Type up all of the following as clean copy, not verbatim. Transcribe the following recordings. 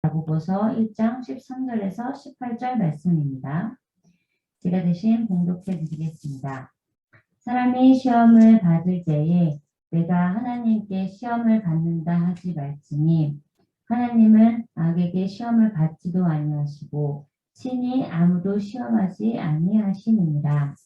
야고보서 1장 13절에서 18절 말씀입니다. 제가 대신 봉독해 드리겠습니다. 사람이 시험을 받을 때에 내가 하나님께 시험을 받는다 하지 말지니 하나님은 악에게 시험을 받지도 아니하시고 친히 아무도 시험하지 아니하시느니라.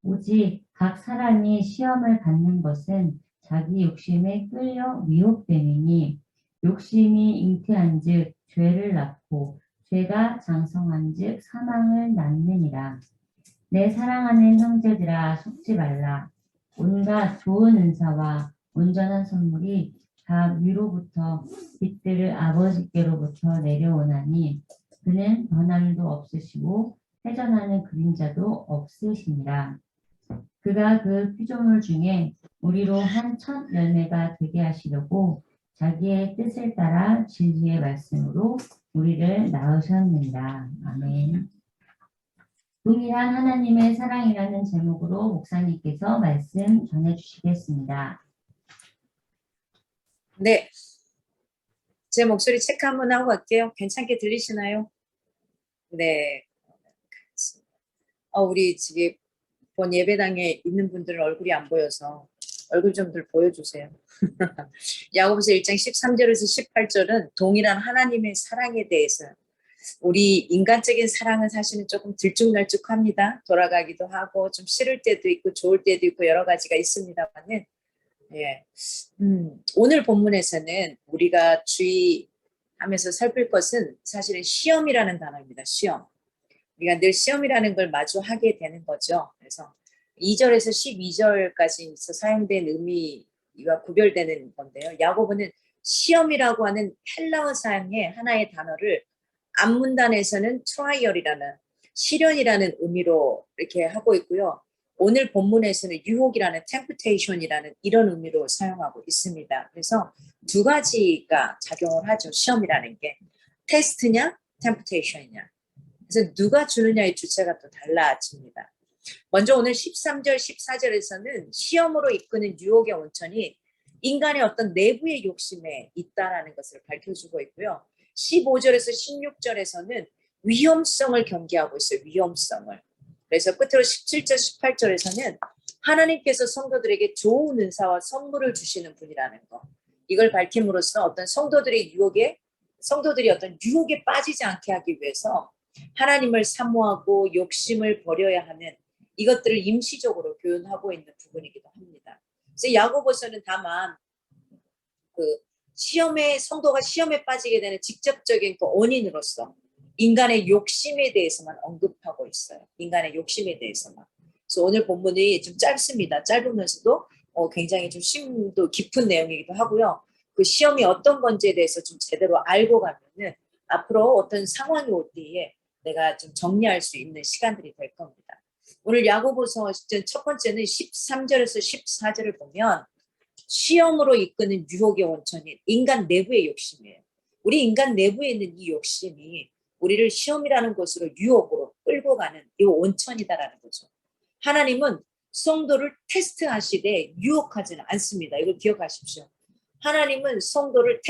오직 각 사람이 시험을 받는 것은 자기 욕심에 끌려 미혹됨이니 욕심이 잉태한즉 죄를 낳고 죄가 장성한즉 사망을 낳느니라. 내 사랑하는 형제들아 속지 말라. 온갖 좋은 은사와 온전한 선물이 다 위로부터 빛들을 아버지께로부터 내려오나니 그는 변함도 없으시고 회전하는 그림자도 없으시니라. 그가 그 피조물 중에 우리로 한 첫 열매가 되게 하시려고 자기의 뜻을 따라 진리의 말씀으로 우리를 낳으셨느니라. 아멘. 동일한 하나님의 사랑이라는 제목으로 목사님께서 말씀 전해주시겠습니다. 네, 제 목소리 체크 한번 하고 갈게요. 괜찮게 들리시나요? 네. 우리 지금 본 예배당에 있는 분들은 얼굴이 안 보여서 얼굴 좀들 보여주세요. 야고보서 1장 13절에서 18절은 동일한 하나님의 사랑에 대해서, 우리 인간적인 사랑은 사실은 조금 들쭉날쭉합니다. 돌아가기도 하고 좀 싫을 때도 있고 좋을 때도 있고 여러 가지가 있습니다만은, 예. 오늘 본문에서는 우리가 주의하면서 살필 것은 사실은 시험이라는 단어입니다. 시험. 우리가 늘 시험이라는 걸 마주하게 되는 거죠. 그래서 2절에서 12절까지 사용된 의미와 구별되는 건데요. 야고보는 시험이라고 하는 헬라어 사용의 하나의 단어를 앞문단에서는 트라이얼이라는 시련이라는 의미로 이렇게 하고 있고요. 오늘 본문에서는 유혹이라는 temptation이라는 이런 의미로 사용하고 있습니다. 그래서 두 가지가 작용을 하죠. 시험이라는 게 테스트냐 temptation이냐. 그래서 누가 주느냐의 주체가 또 달라집니다. 먼저 오늘 13절 14절에서는 시험으로 이끄는 유혹의 원천이 인간의 어떤 내부의 욕심에 있다라는 것을 밝혀주고 있고요. 15절에서 16절에서는 위험성을 경계하고 있어요. 위험성을. 그래서 끝으로 17절 18절에서는 하나님께서 성도들에게 좋은 은사와 선물을 주시는 분이라는 거, 이걸 밝힘으로써 어떤 성도들이 어떤 유혹에 빠지지 않게 하기 위해서 하나님을 사모하고 욕심을 버려야 하는 이것들을 임시적으로 교훈하고 있는 부분이기도 합니다. 그래서 야고보서는 다만 성도가 시험에 빠지게 되는 직접적인 그 원인으로서 인간의 욕심에 대해서만 언급하고 있어요. 인간의 욕심에 대해서만. 그래서 오늘 본문이 좀 짧습니다. 짧으면서도 굉장히 좀 심도 깊은 내용이기도 하고요. 그 시험이 어떤 건지에 대해서 좀 제대로 알고 가면은 앞으로 어떤 상황이 올 때에 내가 좀 정리할 수 있는 시간들이 될 겁니다. 오늘 야고보서 첫 번째는 13절에서 14절을 보면 시험으로 이끄는 유혹의 원천인 인간 내부의 욕심이에요. 우리 인간 내부에 있는 이 욕심이 우리를 시험이라는 것으로 유혹으로 끌고 가는 이 원천이다라는 거죠. 하나님은 성도를 테스트하시되 유혹하지는 않습니다. 이걸 기억하십시오. 하나님은 성도를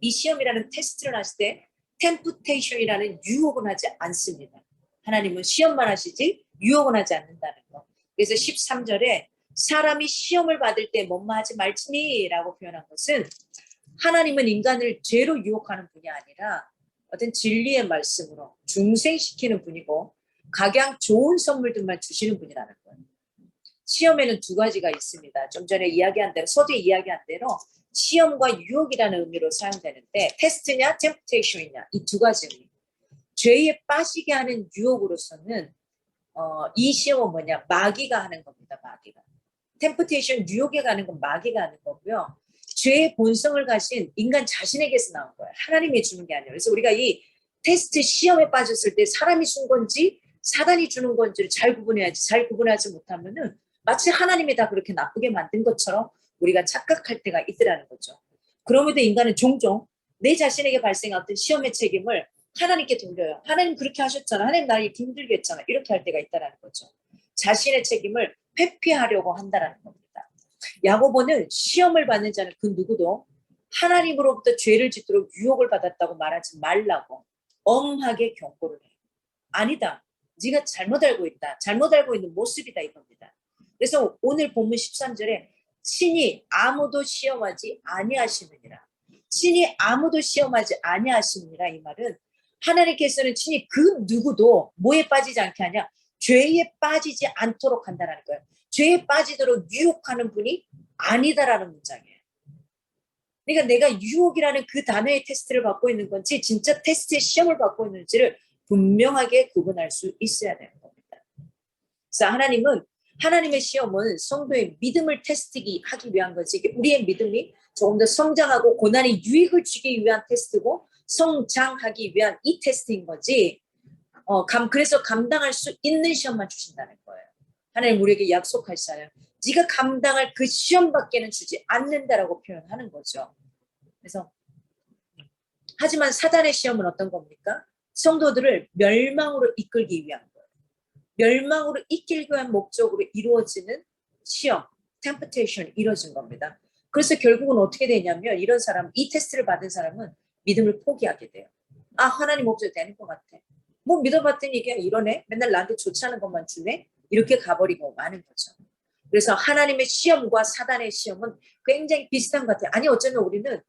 이 시험이라는 테스트를 하실 때 템프테이션이라는 유혹은 하지 않습니다. 하나님은 시험만 하시지 유혹은 하지 않는다는 거. 그래서 13절에 사람이 시험을 받을 때 뭐뭐하지 말지니 라고 표현한 것은 하나님은 인간을 죄로 유혹하는 분이 아니라 어떤 진리의 말씀으로 중생시키는 분이고 각양 좋은 선물들만 주시는 분이라는 거예요. 시험에는 두 가지가 있습니다. 좀 전에 이야기한 대로, 서두에 이야기한 대로 시험과 유혹이라는 의미로 사용되는데 테스트냐 템프테이션이냐 이 두 가지 의미. 죄에 빠지게 하는 유혹으로서는 이 시험은 뭐냐, 마귀가 하는 겁니다. 마귀가. 템프테이션, 유혹에 가는 건 마귀가 하는 거고요. 죄의 본성을 가신 인간 자신에게서 나온 거예요. 하나님이 주는 게 아니에요. 그래서 우리가 이 테스트 시험에 빠졌을 때 사람이 준 건지 사단이 주는 건지를 잘 구분해야지. 잘 구분하지 못하면은 마치 하나님이 다 그렇게 나쁘게 만든 것처럼 우리가 착각할 때가 있더라는 거죠. 그럼에도 인간은 종종 내 자신에게 발생한 어떤 시험의 책임을 하나님께 돌려요. 하나님 그렇게 하셨잖아. 하나님 나를 이렇게 힘들게 했잖아. 이렇게 할 때가 있다는 거죠. 자신의 책임을 회피하려고 한다는 겁니다. 야고보는 시험을 받는 자는 그 누구도 하나님으로부터 죄를 짓도록 유혹을 받았다고 말하지 말라고 엄하게 경고를 해요. 아니다. 네가 잘못 알고 있다. 잘못 알고 있는 모습이다 이겁니다. 그래서 오늘 본문 13절에 친히 아무도 시험하지 아니하시느니라. 친히 아무도 시험하지 아니하시느니라 이 말은 하나님께서는 친히 그 누구도 뭐에 빠지지 않게 하냐? 죄에 빠지지 않도록 한다는 거예요. 죄에 빠지도록 유혹하는 분이 아니다라는 문장이에요. 그러니까 내가 유혹이라는 그 단어의 테스트를 받고 있는 건지 진짜 테스트의 시험을 받고 있는지를 분명하게 구분할 수 있어야 되는 겁니다. 그래서 하나님의 시험은 성도의 믿음을 테스트하기 위한 거지. 우리의 믿음이 조금 더 성장하고 고난의 유익을 주기 위한 테스트고 성장하기 위한 이 테스트인 거지. 그래서 감당할 수 있는 시험만 주신다는 거예요. 하나님 우리에게 약속하시잖아요. 네가 감당할 그 시험밖에는 주지 않는다라고 표현하는 거죠. 그래서 하지만 사단의 시험은 어떤 겁니까? 성도들을 멸망으로 이끌기 위한 거예요. 멸망으로 이끌기 위한 목적으로 이루어지는 시험, temptation이 이루어진 겁니다. 그래서 결국은 어떻게 되냐면 이런 사람, 이 테스트를 받은 사람은 믿음을 포기하게 돼요. 아, 하나님 없어도 되는 것 같아. 뭐 믿어봤더니 이게 이러네? 맨날 나한테 좋지 않은 것만 주네? 이렇게 가버리고 마는 거죠. 그래서 하나님의 시험과 사단의 시험은 굉장히 비슷한 것 같아요. 아니 어쩌면 우리는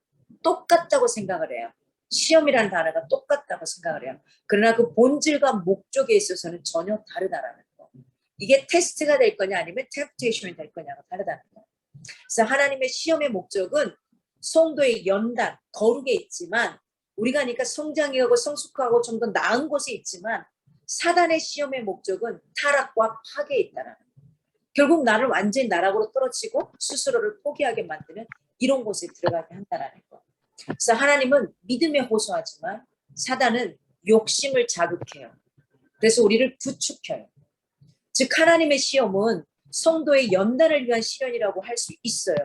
똑같다고 생각을 해요. 시험이라는 단어가 똑같다고 생각을 해요. 그러나 그 본질과 목적에 있어서는 전혀 다르다라는 거. 이게 테스트가 될 거냐 아니면 템프테이션이 될 거냐가 다르다는 거. 그래서 하나님의 시험의 목적은 성도의 연단, 거룩에 있지만 우리가 그러니까 성장하고 성숙하고 좀 더 나은 곳에 있지만 사단의 시험의 목적은 타락과 파괴에 있다는 거. 결국 나를 완전히 나락으로 떨어지고 스스로를 포기하게 만드는 이런 곳에 들어가게 한다는 거. 그래서 하나님은 믿음에 호소하지만 사단은 욕심을 자극해요. 그래서 우리를 부추겨요. 즉 하나님의 시험은 성도의 연단을 위한 시련이라고 할 수 있어요.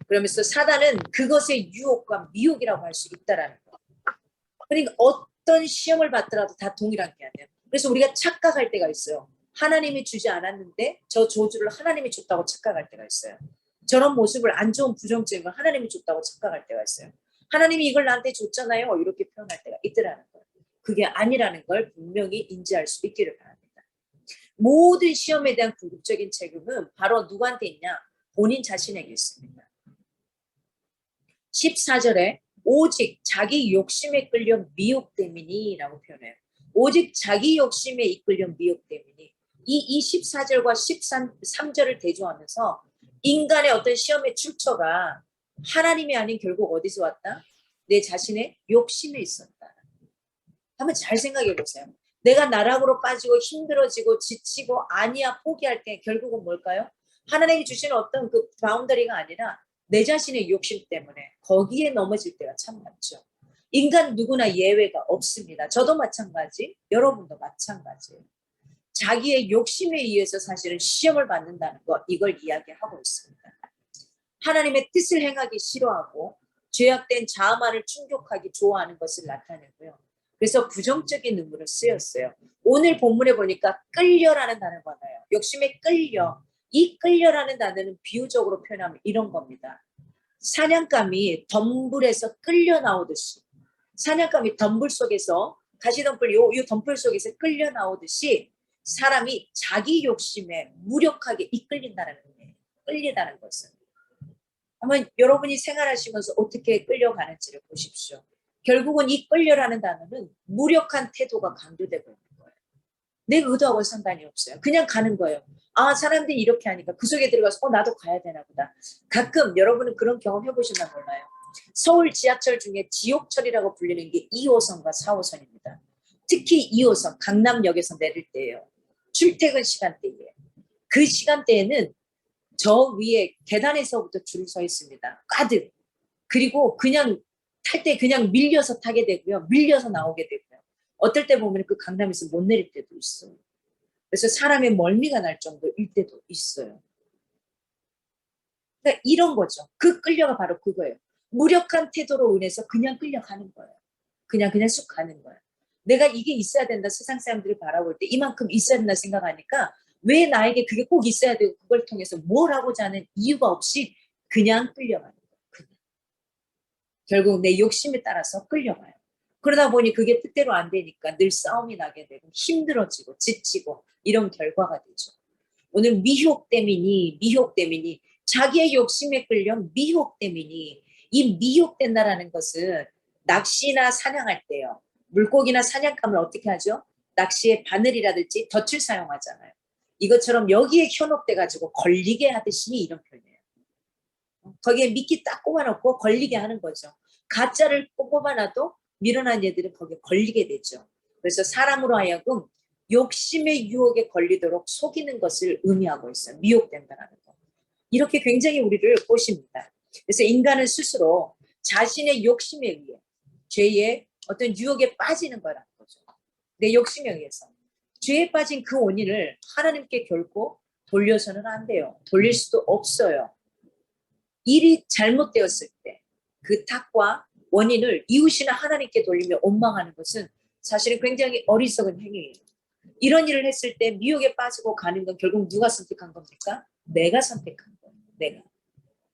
그러면서 사단은 그것의 유혹과 미혹이라고 할 수 있다라는 거. 그러니까 어떤 시험을 받더라도 다 동일한 게 아니에요. 그래서 우리가 착각할 때가 있어요. 하나님이 주지 않았는데 저 저주를 하나님이 줬다고 착각할 때가 있어요. 저런 모습을 안 좋은 부정적인 걸 하나님이 줬다고 착각할 때가 있어요. 하나님이 이걸 나한테 줬잖아요. 이렇게 표현할 때가 있더라는 거예요. 그게 아니라는 걸 분명히 인지할 수 있기를 바랍니다. 모든 시험에 대한 궁극적인 책임은 바로 누구한테 있냐? 본인 자신에게 있습니다. 14절에 오직 자기 욕심에 끌려 미혹됨이니 라고 표현해요. 오직 자기 욕심에 이끌려 미혹됨이니 이 14절과 13절을 대조하면서 인간의 어떤 시험의 출처가 하나님이 아닌 결국 어디서 왔다? 내 자신의 욕심에 있었다. 한번 잘 생각해 보세요. 내가 나락으로 빠지고 힘들어지고 지치고 아니야 포기할 때 결국은 뭘까요? 하나님이 주시는 어떤 그 바운더리가 아니라 내 자신의 욕심 때문에 거기에 넘어질 때가 참 많죠. 인간 누구나 예외가 없습니다. 저도 마찬가지, 여러분도 마찬가지예요. 자기의 욕심에 의해서 사실은 시험을 받는다는 거 이걸 이야기하고 있습니다. 하나님의 뜻을 행하기 싫어하고 죄악된 자아만을 충족하기 좋아하는 것을 나타내고요. 그래서 부정적인 눈물을 쓰였어요. 오늘 본문에 보니까 끌려라는 단어가 나와요. 욕심에 끌려. 이 끌려라는 단어는 비유적으로 표현하면 이런 겁니다. 사냥감이 덤불에서 끌려 나오듯이 사냥감이 덤불 속에서 가시덤불 요 덤불 속에서 끌려 나오듯이 사람이 자기 욕심에 무력하게 이끌린다는 거예요. 끌리다는 것은. 한번 여러분이 생활하시면서 어떻게 끌려가는지를 보십시오. 결국은 이 끌려라는 단어는 무력한 태도가 강조되고 있는 거예요. 내 의도하고 상관이 없어요. 그냥 가는 거예요. 아, 사람들이 이렇게 하니까 그 속에 들어가서 나도 가야 되나 보다. 가끔 여러분은 그런 경험 해보셨나 몰라요. 서울 지하철 중에 지옥철이라고 불리는 게 2호선과 4호선입니다. 특히 2호선 강남역에서 내릴 때예요. 출퇴근 시간대예요. 그 시간대에는 저 위에 계단에서부터 줄을 서 있습니다. 가득. 그리고 그냥 탈 때 그냥 밀려서 타게 되고요. 밀려서 나오게 되고요. 어떨 때 보면 그 강남에서 못 내릴 때도 있어요. 그래서 사람의 멀미가 날 정도일 때도 있어요. 그러니까 이런 거죠. 그 끌려가 바로 그거예요. 무력한 태도로 인해서 그냥 끌려가는 거예요. 그냥 쑥 가는 거예요. 내가 이게 있어야 된다. 세상 사람들이 바라볼 때 이만큼 있어야 된다 생각하니까 왜 나에게 그게 꼭 있어야 되고 그걸 통해서 뭘 하고자 하는 이유가 없이 그냥 끌려가는 거예요. 결국 내 욕심에 따라서 끌려가요. 그러다 보니 그게 뜻대로 안 되니까 늘 싸움이 나게 되고 힘들어지고 지치고 이런 결과가 되죠. 오늘 미혹 때문이 자기의 욕심에 끌려 미혹 때문이 이 미혹된다라는 것은 낚시나 사냥할 때요. 물고기나 사냥감을 어떻게 하죠? 낚시의 바늘이라든지 덫을 사용하잖아요. 이것처럼 여기에 현혹돼 가지고 걸리게 하듯이 이런 표현이에요. 거기에 미끼 딱 꼽아놓고 걸리게 하는 거죠. 가짜를 뽑아놔도 밀어난 얘들은 거기에 걸리게 되죠. 그래서 사람으로 하여금 욕심의 유혹에 걸리도록 속이는 것을 의미하고 있어요. 미혹된다는 거. 이렇게 굉장히 우리를 꼬십니다. 그래서 인간은 스스로 자신의 욕심에 의해 죄의 어떤 유혹에 빠지는 거라는 거죠. 내 욕심에 의해서. 죄에 빠진 그 원인을 하나님께 결코 돌려서는 안 돼요. 돌릴 수도 없어요. 일이 잘못되었을 때 그 탓과 원인을 이웃이나 하나님께 돌리며 원망하는 것은 사실은 굉장히 어리석은 행위예요. 이런 일을 했을 때 미혹에 빠지고 가는 건 결국 누가 선택한 겁니까? 내가 선택한 거예요.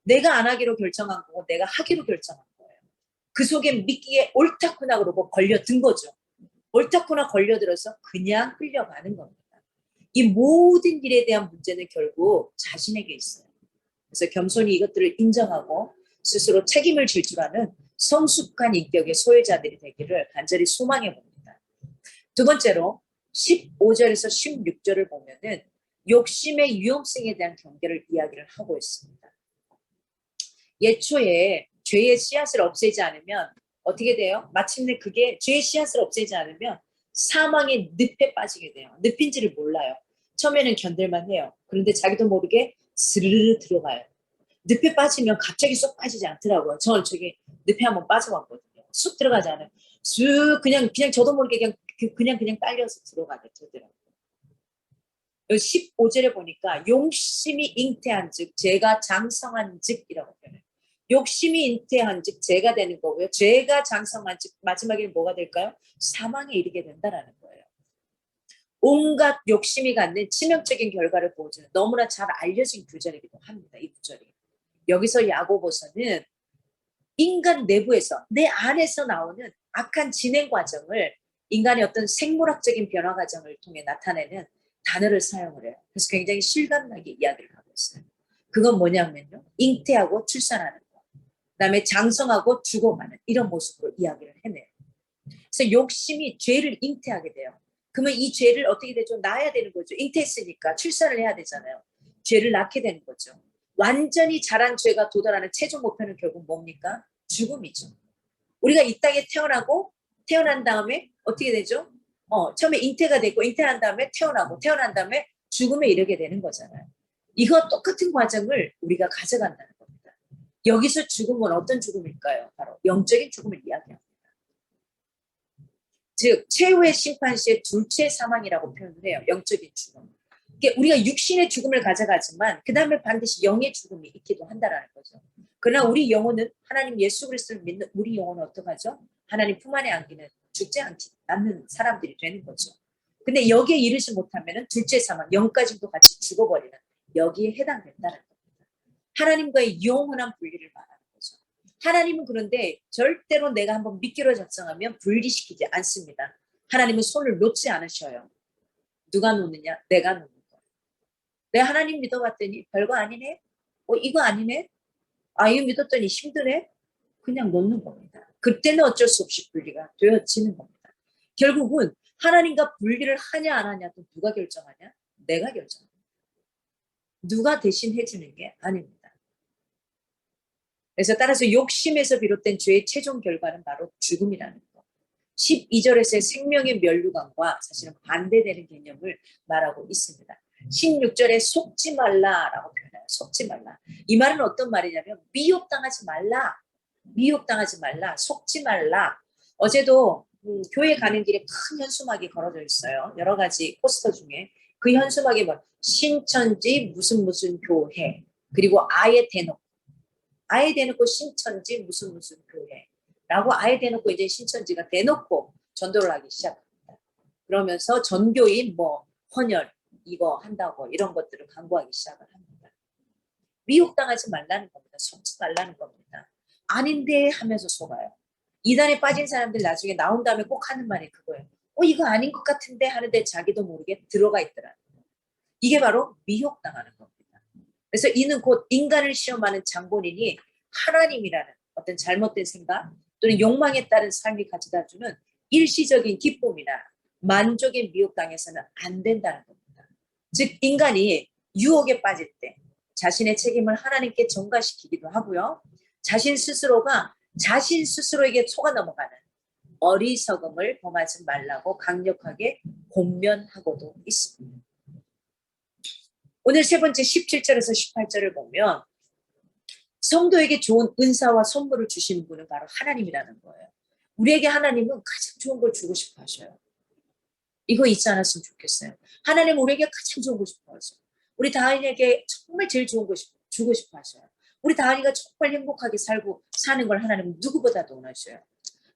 내가 안 하기로 결정한 거고 내가 하기로 결정한 거예요. 그 속에 미끼에 옳다구나 그러고 걸려든 거죠. 옳다구나 걸려들어서 그냥 끌려가는 겁니다. 이 모든 일에 대한 문제는 결국 자신에게 있어요. 그래서 겸손히 이것들을 인정하고 스스로 책임을 질 줄 아는 성숙한 인격의 소유자들이 되기를 간절히 소망해 봅니다. 두 번째로 15절에서 16절을 보면은 욕심의 위험성에 대한 경계를 이야기를 하고 있습니다. 예초에 죄의 씨앗을 없애지 않으면 어떻게 돼요? 마침내 그게 죄의 씨앗을 없애지 않으면 사망의 늪에 빠지게 돼요. 늪인지를 몰라요. 처음에는 견딜만 해요. 그런데 자기도 모르게 스르르 들어가요. 늪에 빠지면 갑자기 쏙 빠지지 않더라고요. 저는 저기 늪에 한번 빠져봤거든요. 쑥 들어가지 않아요. 쑥 그냥 저도 모르게 그냥 딸려서 들어가게 되더라고요. 15절에 보니까 욕심이 잉태한 즉 죄가 장성한 즉이라고 표현해요. 욕심이 잉태한 즉 죄가 되는 거고요. 죄가 장성한 즉 마지막에는 뭐가 될까요? 사망에 이르게 된다는 거예요. 온갖 욕심이 갖는 치명적인 결과를 보여주는 너무나 잘 알려진 구절이기도 합니다. 이 구절이. 여기서 야고보서는 인간 내부에서 내 안에서 나오는 악한 진행 과정을 인간의 어떤 생물학적인 변화 과정을 통해 나타내는 단어를 사용을 해요. 그래서 굉장히 실감나게 이야기를 하고 있어요. 그건 뭐냐면요. 잉태하고 출산하는 거. 그다음에 장성하고 죽어가는 이런 모습으로 이야기를 해내요. 그래서 욕심이 죄를 잉태하게 돼요. 그러면 이 죄를 어떻게 되죠? 낳아야 되는 거죠. 잉태했으니까 출산을 해야 되잖아요. 죄를 낳게 되는 거죠. 완전히 자란 죄가 도달하는 최종 목표는 결국 뭡니까? 죽음이죠. 우리가 이 땅에 태어난 다음에 어떻게 되죠? 처음에 잉태가 되고 잉태한 다음에 태어난 다음에 죽음에 이르게 되는 거잖아요. 이거 똑같은 과정을 우리가 가져간다는 겁니다. 여기서 죽음은 어떤 죽음일까요? 바로 영적인 죽음을 이야기합니다. 즉 최후의 심판 시의 둘째 사망이라고 표현을 해요. 영적인 죽음. 우리가 육신의 죽음을 가져가지만 그 다음에 반드시 영의 죽음이 있기도 한다는 거죠. 그러나 우리 영혼은 하나님 예수 그리스도를 믿는 우리 영혼은 어떡하죠? 하나님 품 안에 안기는 죽지 않는 사람들이 되는 거죠. 근데 여기에 이르지 못하면 둘째 사망, 영까지도 같이 죽어버리는 여기에 해당된다는 겁니다. 하나님과의 영원한 분리를 말하는 거죠. 하나님은 그런데 절대로 내가 한번 믿기로 작정하면 분리시키지 않습니다. 하나님은 손을 놓지 않으셔요. 누가 놓느냐? 내가 놓는 거예요. 내가 하나님 믿어봤더니 별거 아니네? 이거 아니네? 이거 믿었더니 힘드네? 그냥 놓는 겁니다. 그때는 어쩔 수 없이 분리가 되어지는 겁니다. 결국은 하나님과 분리를 하냐 안 하냐도 누가 결정하냐? 내가 결정합니다. 누가 대신 해주는 게 아닙니다. 그래서 따라서 욕심에서 비롯된 죄의 최종 결과는 바로 죽음이라는 거. 12절에서의 생명의 면류관과 사실은 반대되는 개념을 말하고 있습니다. 16절에 속지 말라라고 표현해요. 속지 말라. 이 말은 어떤 말이냐면 미혹당하지 말라. 미혹당하지 말라. 속지 말라. 어제도 교회 가는 길에 큰 현수막이 걸어져 있어요. 여러 가지 포스터 중에 그 현수막에 뭐 신천지 무슨 교회 그리고 아예 대놓고 신천지 무슨 교회라고 아예 대놓고 이제 신천지가 대놓고 전도를 하기 시작합니다. 그러면서 전교인 헌혈 이거 한다고 이런 것들을 광고하기 시작을 합니다. 미혹당하지 말라는 겁니다. 속지 말라는 겁니다. 아닌데 하면서 속아요. 이단에 빠진 사람들 나중에 나온 다음에 꼭 하는 말이 그거예요. 이거 아닌 것 같은데 하는데 자기도 모르게 들어가 있더라. 이게 바로 미혹당하는 겁니다. 그래서 이는 곧 인간을 시험하는 장본인이 하나님이라는 어떤 잘못된 생각 또는 욕망에 따른 삶이 가져다주는 일시적인 기쁨이나 만족에 미혹당해서는 안 된다는 겁니다. 즉 인간이 유혹에 빠질 때 자신의 책임을 하나님께 전가시키기도 하고요. 자신 스스로가 자신 스스로에게 속아 넘어가는 어리석음을 범하지 말라고 강력하게 권면하고도 있습니다. 오늘 세 번째 17절에서 18절을 보면 성도에게 좋은 은사와 선물을 주시는 분은 바로 하나님이라는 거예요. 우리에게 하나님은 가장 좋은 걸 주고 싶어 하셔요. 이거 잊지 않았으면 좋겠어요. 하나님은 우리에게 가장 좋은 걸 싶어 하셔요. 우리 다은이에게 정말 제일 좋은 걸 주고 싶어 하셔요. 우리 다은이가 정말 행복하게 살고 사는 걸 하나님은 누구보다도 원하셔요.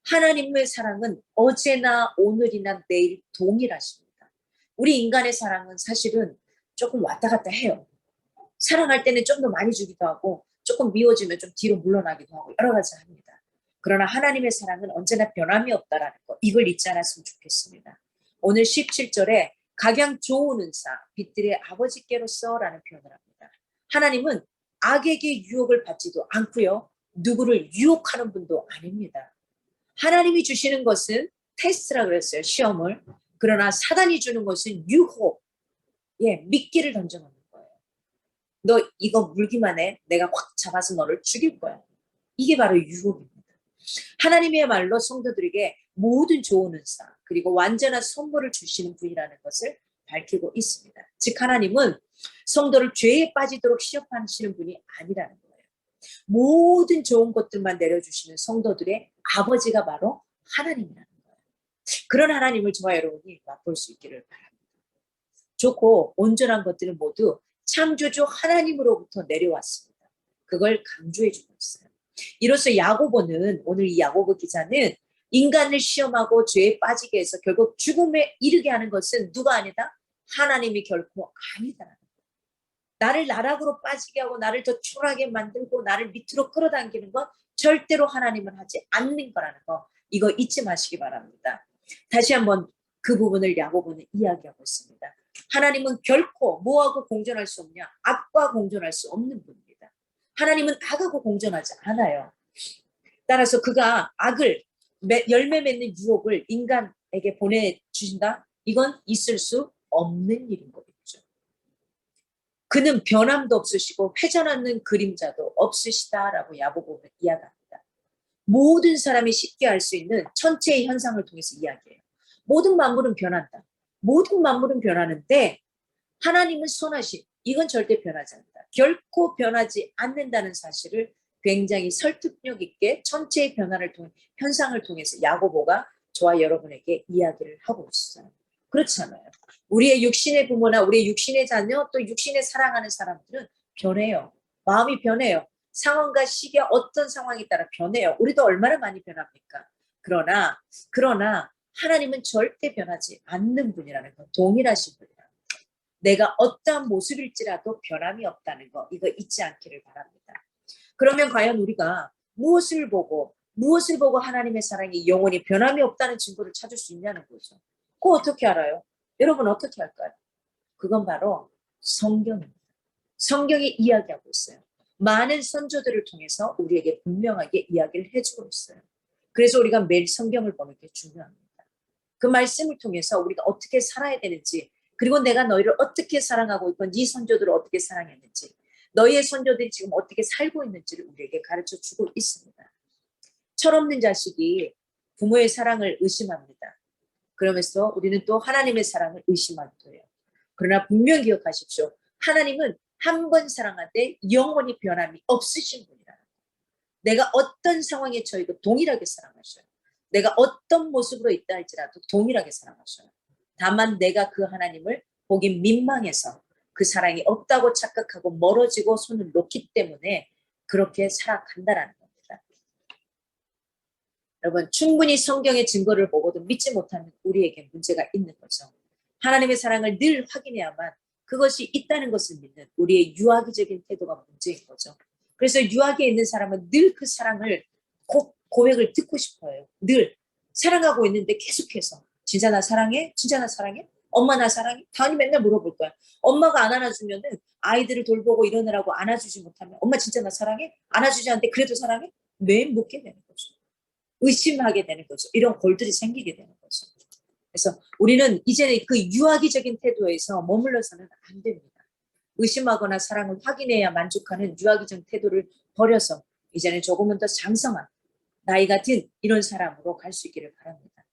하나님의 사랑은 어제나 오늘이나 내일 동일하십니다. 우리 인간의 사랑은 사실은 조금 왔다 갔다 해요. 사랑할 때는 좀 더 많이 주기도 하고 조금 미워지면 좀 뒤로 물러나기도 하고 여러 가지 합니다. 그러나 하나님의 사랑은 언제나 변함이 없다라는 거, 이걸 잊지 않았으면 좋겠습니다. 오늘 17절에 각양 좋은 은사 빛들의 아버지께로서라는 표현을 합니다. 하나님은 악에게 유혹을 받지도 않고요. 누구를 유혹하는 분도 아닙니다. 하나님이 주시는 것은 테스트라 그랬어요. 시험을. 그러나 사단이 주는 것은 유혹. 미끼를 던져놓는 거예요. 너 이거 물기만 해. 내가 확 잡아서 너를 죽일 거야. 이게 바로 유혹입니다. 하나님이야말로 성도들에게 모든 좋은 은사 그리고 완전한 선물을 주시는 분이라는 것을 밝히고 있습니다. 즉 하나님은 성도를 죄에 빠지도록 시험하시는 분이 아니라는 거예요. 모든 좋은 것들만 내려주시는 성도들의 아버지가 바로 하나님이라는 거예요. 그런 하나님을 저와 여러분이 맛볼 수 있기를 바랍니다. 좋고 온전한 것들은 모두 창조주 하나님으로부터 내려왔습니다. 그걸 강조해 주고 있어요. 이로써 야고보는 오늘 이 야고보 기자는 인간을 시험하고 죄에 빠지게 해서 결국 죽음에 이르게 하는 것은 누가 아니다? 하나님이 결코 아니다. 나를 나락으로 빠지게 하고 나를 더 초라하게 만들고 나를 밑으로 끌어당기는 건 절대로 하나님은 하지 않는 거라는 거, 이거 잊지 마시기 바랍니다. 다시 한번 그 부분을 야고보는 이야기하고 있습니다. 하나님은 결코 뭐하고 공존할 수 없냐? 악과 공존할 수 없는 분입니다. 하나님은 악하고 공존하지 않아요. 따라서 그가 악을 열매 맺는 유혹을 인간에게 보내주신다? 이건 있을 수 없는 일인 거겠죠. 그는 변함도 없으시고 회전하는 그림자도 없으시다라고 야고보는 이야기합니다. 모든 사람이 쉽게 알 수 있는 천체의 현상을 통해서 이야기해요. 모든 만물은 변한다. 모든 만물은 변하는데 하나님은 선하신, 이건 절대 변하지 않는다. 결코 변하지 않는다는 사실을 굉장히 설득력 있게 천체의 변화를 통해 현상을 통해서 야고보가 저와 여러분에게 이야기를 하고 있어요. 그렇잖아요. 우리의 육신의 부모나 우리의 육신의 자녀 또 육신의 사랑하는 사람들은 변해요. 마음이 변해요. 상황과 시기에 어떤 상황에 따라 변해요. 우리도 얼마나 많이 변합니까? 그러나 하나님은 절대 변하지 않는 분이라는 거, 동일하신 분이라는 거. 내가 어떠한 모습일지라도 변함이 없다는 거, 이거 잊지 않기를 바랍니다. 그러면 과연 우리가 무엇을 보고 하나님의 사랑이 영원히 변함이 없다는 증거를 찾을 수 있냐는 거죠. 그거 어떻게 알아요? 여러분 어떻게 할까요? 그건 바로 성경입니다. 성경이 이야기하고 있어요. 많은 선조들을 통해서 우리에게 분명하게 이야기를 해주고 있어요. 그래서 우리가 매일 성경을 보는 게 중요합니다. 그 말씀을 통해서 우리가 어떻게 살아야 되는지, 그리고 내가 너희를 어떻게 사랑하고 있고 네 선조들을 어떻게 사랑했는지, 너희의 선조들이 지금 어떻게 살고 있는지를 우리에게 가르쳐 주고 있습니다. 철없는 자식이 부모의 사랑을 의심합니다. 그러면서 우리는 또 하나님의 사랑을 의심하기도 해요. 그러나 분명히 기억하십시오. 하나님은 한 번 사랑하되 영원히 변함이 없으신 분이라는 거예요. 내가 어떤 상황에 처해도 동일하게 사랑하셔요. 내가 어떤 모습으로 있다 할지라도 동일하게 사랑하셔요. 다만 내가 그 하나님을 보기 민망해서 그 사랑이 없다고 착각하고 멀어지고 손을 놓기 때문에 그렇게 살아간다라는 겁니다. 여러분, 충분히 성경의 증거를 보고도 믿지 못하는 우리에게 문제가 있는 거죠. 하나님의 사랑을 늘 확인해야만 그것이 있다는 것을 믿는 우리의 유아기적인 태도가 문제인 거죠. 그래서 유아기에 있는 사람은 늘 그 사랑을 고백을 듣고 싶어요. 늘 사랑하고 있는데 계속해서 진짜 나 사랑해? 진짜 나 사랑해? 엄마 나 사랑해? 당연히 맨날 물어볼 거야. 엄마가 안 안아주면은 아이들을 돌보고 이러느라고 안아주지 못하면 엄마 진짜 나 사랑해? 안아주지 않는데 그래도 사랑해? 왜 묻게 되는 거죠. 의심하게 되는 거죠. 이런 골들이 생기게 되는 거죠. 그래서 우리는 이제는 그 유아기적인 태도에서 머물러서는 안 됩니다. 의심하거나 사랑을 확인해야 만족하는 유아기적 태도를 버려서 이제는 조금은 더 장성한 나이가 든 이런 사람으로 갈 수 있기를 바랍니다.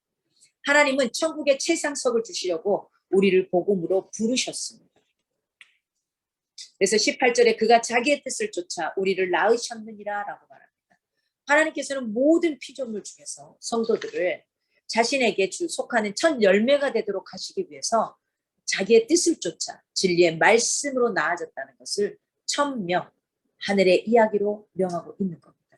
하나님은 천국의 최상석을 주시려고 우리를 복음으로 부르셨습니다. 그래서 18절에 그가 자기의 뜻을 쫓아 우리를 낳으셨느니라 라고 말합니다. 하나님께서는 모든 피조물 중에서 성도들을 자신에게 속하는 첫 열매가 되도록 하시기 위해서 자기의 뜻을 쫓아 진리의 말씀으로 나아졌다는 것을 천명, 하늘의 이야기로 명하고 있는 겁니다.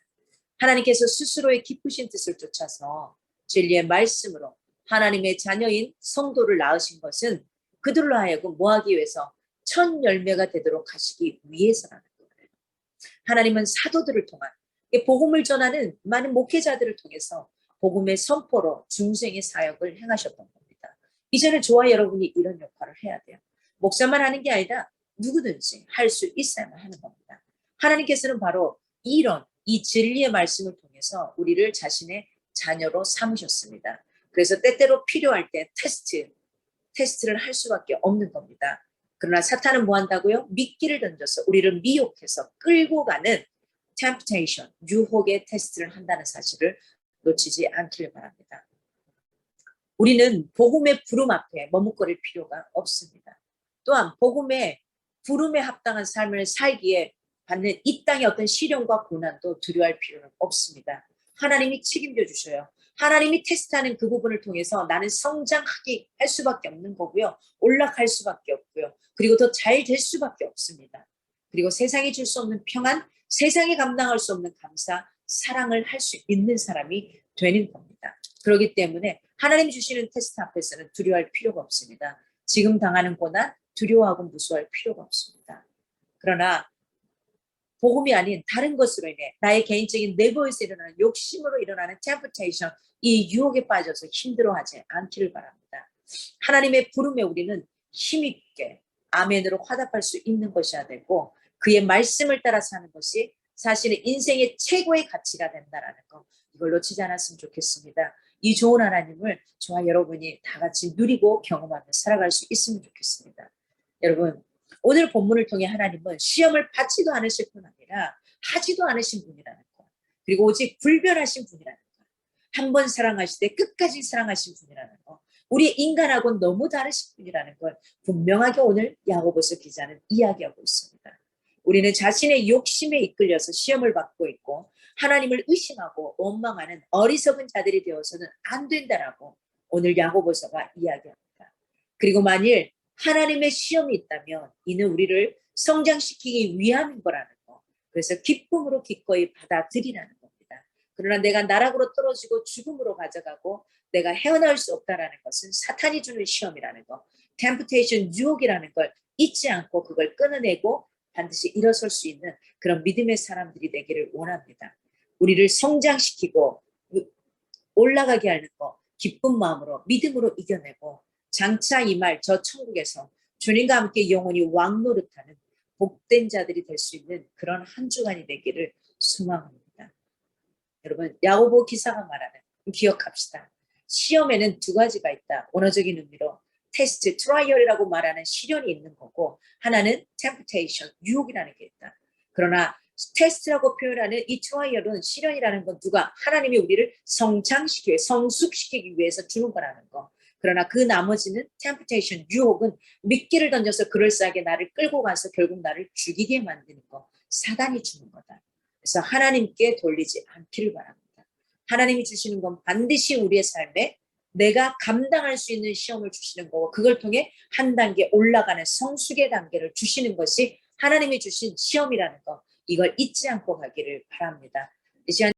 하나님께서 스스로의 기쁘신 뜻을 쫓아서 진리의 말씀으로 하나님의 자녀인 성도를 낳으신 것은 그들로 하여금 뭐하기 위해서 첫 열매가 되도록 하시기 위해서라는 거예요. 하나님은 사도들을 통한 복음을 전하는 많은 목회자들을 통해서 복음의 선포로 중생의 사역을 행하셨던 겁니다. 이제는 저와 여러분이 이런 역할을 해야 돼요. 목사만 하는 게 아니라 누구든지 할 수 있어야만 하는 겁니다. 하나님께서는 바로 이 진리의 말씀을 통해서 우리를 자신의 자녀로 삼으셨습니다. 그래서 때때로 필요할 때 테스트를 할 수밖에 없는 겁니다. 그러나 사탄은 뭐 한다고요? 미끼를 던져서 우리를 미혹해서 끌고 가는 temptation, 유혹의 테스트를 한다는 사실을 놓치지 않기를 바랍니다. 우리는 복음의 부름 앞에 머뭇거릴 필요가 없습니다. 또한 복음의 부름에 합당한 삶을 살기에 받는 이 땅의 어떤 시련과 고난도 두려워할 필요는 없습니다. 하나님이 책임져 주셔요. 하나님이 테스트하는 그 부분을 통해서 나는 성장하게 할 수밖에 없는 거고요. 올라갈 수밖에 없고요. 그리고 더 잘 될 수밖에 없습니다. 그리고 세상이 줄 수 없는 평안, 세상이 감당할 수 없는 감사, 사랑을 할 수 있는 사람이 되는 겁니다. 그렇기 때문에 하나님 주시는 테스트 앞에서는 두려워할 필요가 없습니다. 지금 당하는 고난 두려워하고 무서워할 필요가 없습니다. 그러나 복음이 아닌 다른 것으로 인해 나의 개인적인 내부에서 일어나는 욕심으로 일어나는 temptation, 이 유혹에 빠져서 힘들어하지 않기를 바랍니다. 하나님의 부름에 우리는 힘있게 아멘으로 화답할 수 있는 것이어야 되고 그의 말씀을 따라 사는 것이 사실은 인생의 최고의 가치가 된다는 거, 이걸 놓치지 않았으면 좋겠습니다. 이 좋은 하나님을 저와 여러분이 다 같이 누리고 경험하며 살아갈 수 있으면 좋겠습니다. 여러분, 오늘 본문을 통해 하나님은 시험을 받지도 않으실 뿐 아니라 하지도 않으신 분이라는 것, 그리고 오직 불변하신 분이라는 것, 한 번 사랑하실 때 끝까지 사랑하신 분이라는 것, 우리 인간하고는 너무 다르신 분이라는 걸 분명하게 오늘 야고보서 기자는 이야기하고 있습니다. 우리는 자신의 욕심에 이끌려서 시험을 받고 있고 하나님을 의심하고 원망하는 어리석은 자들이 되어서는 안 된다라고 오늘 야고보서가 이야기합니다. 그리고 만일 하나님의 시험이 있다면 이는 우리를 성장시키기 위함인 거라는 거. 그래서 기쁨으로 기꺼이 받아들이라는 겁니다. 그러나 내가 나락으로 떨어지고 죽음으로 가져가고 내가 헤어나올 수 없다라는 것은 사탄이 주는 시험이라는 거, temptation, 유혹이라는 걸 잊지 않고 그걸 끊어내고 반드시 일어설 수 있는 그런 믿음의 사람들이 되기를 원합니다. 우리를 성장시키고 올라가게 하는 거 기쁜 마음으로 믿음으로 이겨내고 장차 임할 저 천국에서 주님과 함께 영원히 왕노릇하는 복된 자들이 될 수 있는 그런 한 주간이 되기를 소망합니다. 여러분, 야고보 기사가 말하는 기억합시다. 시험에는 두 가지가 있다. 원어적인 의미로 테스트, 트라이얼이라고 말하는 시련이 있는 거고 하나는 temptation, 유혹이라는 게 있다. 그러나 테스트라고 표현하는 이 트라이얼은 시련이라는 건 누가 하나님이 우리를 성장시키기, 성숙시키기 위해서 주는 거라는 거. 그러나 그 나머지는 temptation, 유혹은 미끼를 던져서 그럴싸하게 나를 끌고 가서 결국 나를 죽이게 만드는 거. 사단이 주는 거다. 그래서 하나님께 돌리지 않기를 바랍니다. 하나님이 주시는 건 반드시 우리의 삶에 내가 감당할 수 있는 시험을 주시는 거고 그걸 통해 한 단계 올라가는 성숙의 단계를 주시는 것이 하나님이 주신 시험이라는 거, 이걸 잊지 않고 가기를 바랍니다. 이 시간